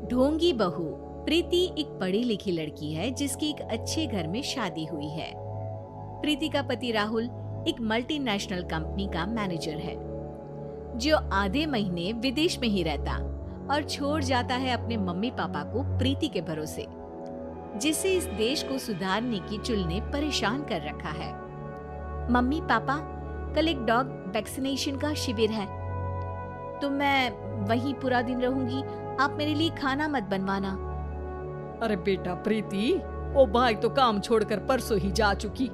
ढोंगी बहू प्रीति एक पढ़ी लिखी लड़की है जिसकी एक अच्छे घर में शादी हुई है। प्रीति का पति राहुल एक मल्टीनेशनल कंपनी का मैनेजर है जो आधे महीने विदेश में ही रहता और छोड़ जाता है अपने मम्मी पापा को प्रीति के भरोसे, जिससे इस देश को सुधारने की चुल ने परेशान कर रखा है। मम्मी पापा, कल एक डॉग वैक्सीनेशन का शिविर है तो मैं वहीं पूरा दिन रहूंगी। आप मेरे लिए खाना मत बनवाना। अरे बेटा प्रीति, वो बाई तो काम छोड़कर परसों ही जा चुकी,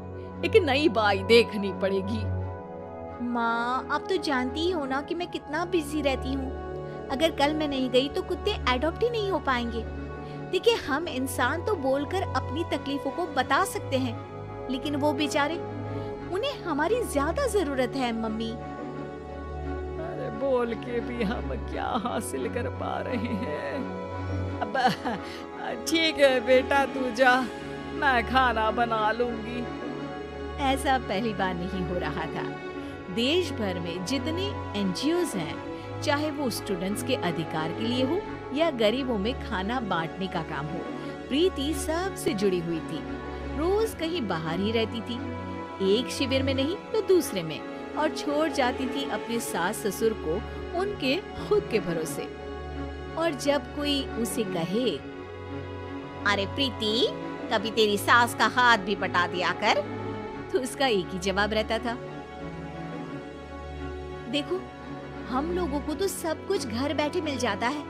एक नई बाई देखनी पड़ेगी। माँ, आप तो जानती ही हो ना कि मैं कितना बिजी रहती हूँ। अगर कल मैं नहीं गई तो कुत्ते एडॉप्ट ही नहीं हो पाएंगे। देखिए, हम इंसान तो बोलकर अपनी तकलीफों को बता सकते हैं, लेकिन वो बेचारे, उन्हें हमारी ज्यादा जरूरत है मम्मी। अरे बोल के भी हम क्या हासिल कर पा रहे हैं। अब ठीक है बेटा, तू जा, मैं खाना बना लूंगी। ऐसा पहली बार नहीं हो रहा था। देश भर में जितने एनजीओज हैं, चाहे वो स्टूडेंट्स के अधिकार के लिए हो या गरीबों में खाना बांटने का काम हो, प्रीति सबसे जुड़ी हुई थी। रोज कहीं बाहर ही रहती थी, एक शिविर में नहीं तो दूसरे में, और छोड़ जाती थी अपने सास ससुर को उनके खुद के भरोसे। और जब कोई उसे कहे, अरे प्रीति, कभी तेरी सास का हाथ भी बटा दिया कर, तो उसका एक ही जवाब रहता था, देखो, हम लोगों को तो सब कुछ घर बैठे मिल जाता है।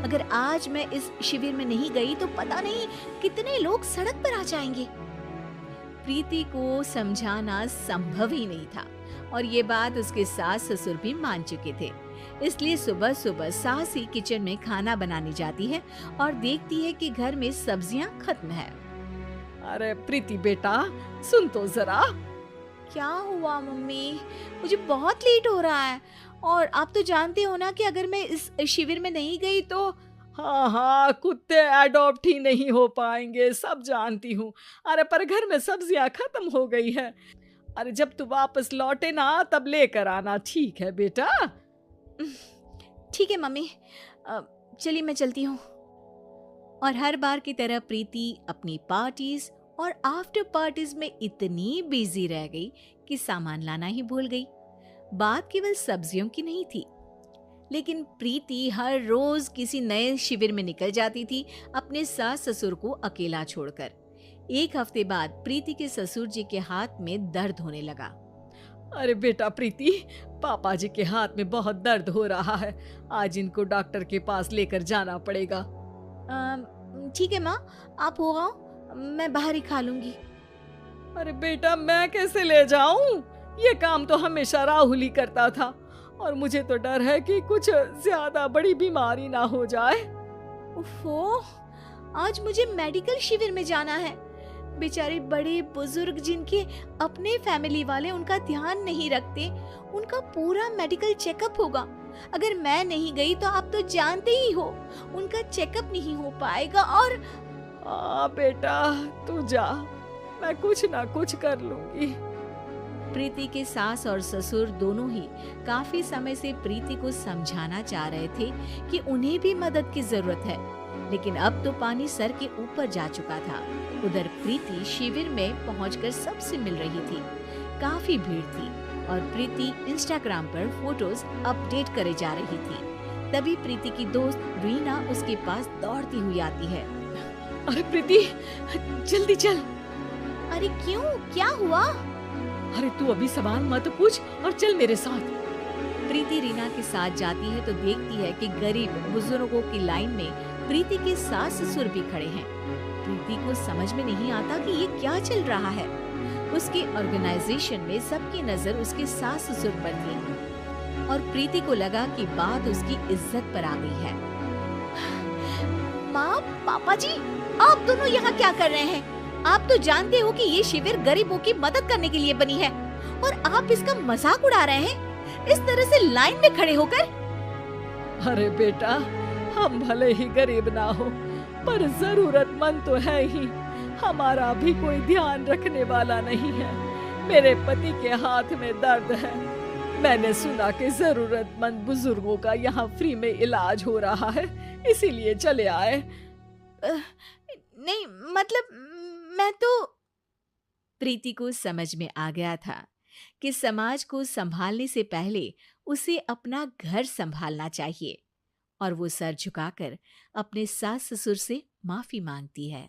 अगर आज मैं इस शिविर में नहीं गई तो पता नहीं कितने लोग सड़क पर आ जाएंगे। प्रीति को समझाना संभव ही नहीं था और ये बात उसके सास ससुर भी मान चुके थे। इसलिए सुबह सुबह सास ही किचन में खाना बनाने जाती है और देखती है कि घर में सब्जियां खत्म है। अरे प्रीति बेटा, सुन तो जरा। क्या हुआ मम्मी? मुझे बहुत लेट हो रहा है और आप तो जानते हो ना कि अगर मैं इस शिविर में नहीं गई तो। हाँ, कुत्ते एडॉप्ट ही नहीं हो पाएंगे, सब जानती हूँ। अरे पर घर में सब्जियां खत्म हो गई है। अरे जब तू वापस लौटे ना तब लेकर आना, ठीक है बेटा? ठीक है मम्मी, चलिए मैं चलती हूँ। और हर बार की तरह प्रीति अपनी पार्टीज और आफ्टर पार्टीज में इतनी बिजी रह गई कि सामान लाना ही भूल गई। बात केवल सब्जियों की नहीं थी, लेकिन प्रीति हर रोज किसी नए शिविर में निकल जाती थी अपने सास ससुर को अकेला छोड़कर। एक हफ्ते बाद प्रीति के ससुर जी के हाथ में दर्द होने लगा। अरे बेटा प्रीति, पापा जी के हाथ में बहुत दर्द हो रहा है, आज इनको डॉक्टर के पास लेकर जाना पड़ेगा। ठीक है माँ, आप हो आओ, मैं बाहर ही खा लूंगी। अरे बेटा, मैं कैसे ले जाऊं? ये काम तो हमेशा राहुल ही करता था और मुझे तो डर है कि कुछ ज्यादा बड़ी बीमारी ना हो जाए। ओफो, आज मुझे मेडिकल शिविर में जाना है। बेचारे बड़े बुजुर्ग जिनके अपने फैमिली वाले उनका ध्यान नहीं रखते, उनका पूरा मेडिकल चेकअप होगा। अगर मैं नहीं गई तो आप तो जानते ही हो, उनका चेकअप नहीं हो पाएगा। और बेटा तू जा, मैं कुछ ना कुछ कर लूंगी। प्रीति के सास और ससुर दोनों ही काफी समय से प्रीति को समझाना चाह रहे थे कि उन्हें भी मदद की जरूरत है, लेकिन अब तो पानी सर के ऊपर जा चुका था। उधर प्रीति शिविर में पहुंचकर सबसे मिल रही थी। काफी भीड़ थी और प्रीति इंस्टाग्राम पर फोटोज अपडेट करे जा रही थी। तभी प्रीति की दोस्त रीना उसके पास दौड़ती हुई आती है। अरे प्रीति, जल्दी चल। अरे क्यों, क्या हुआ? अरे तू अभी सवाल मत पूछ और चल मेरे साथ। प्रीति रीना के साथ जाती है तो देखती है कि गरीब बुजुर्गों की लाइन में प्रीति के सास ससुर भी खड़े हैं। प्रीति को समझ में नहीं आता कि ये क्या चल रहा है। उसके ऑर्गेनाइजेशन में सबकी नजर उसके सास ससुर पर थी और प्रीति को लगा कि बात उसकी इज्जत पर आ गई है। माँ, पापा जी, आप दोनों यहाँ क्या कर रहे हैं? आप तो जानते हो कि ये शिविर गरीबों की मदद करने के लिए बनी है और आप इसका मजाक उड़ा रहे हैं इस तरह से लाइन में खड़े होकर। अरे बेटा, हम भले ही गरीब ना हो पर जरूरतमंद तो है ही। हमारा भी कोई ध्यान रखने वाला नहीं है। मेरे पति के हाथ में दर्द है, मैंने सुना कि जरूरतमंद बुजुर्गों का यहाँ फ्री में इलाज हो रहा है, इसीलिए चले आए। अ, नहीं, मतलब मैं तो। प्रीति को समझ में आ गया था कि समाज को संभालने से पहले उसे अपना घर संभालना चाहिए, और वो सर झुकाकर अपने सास ससुर से माफी मांगती है।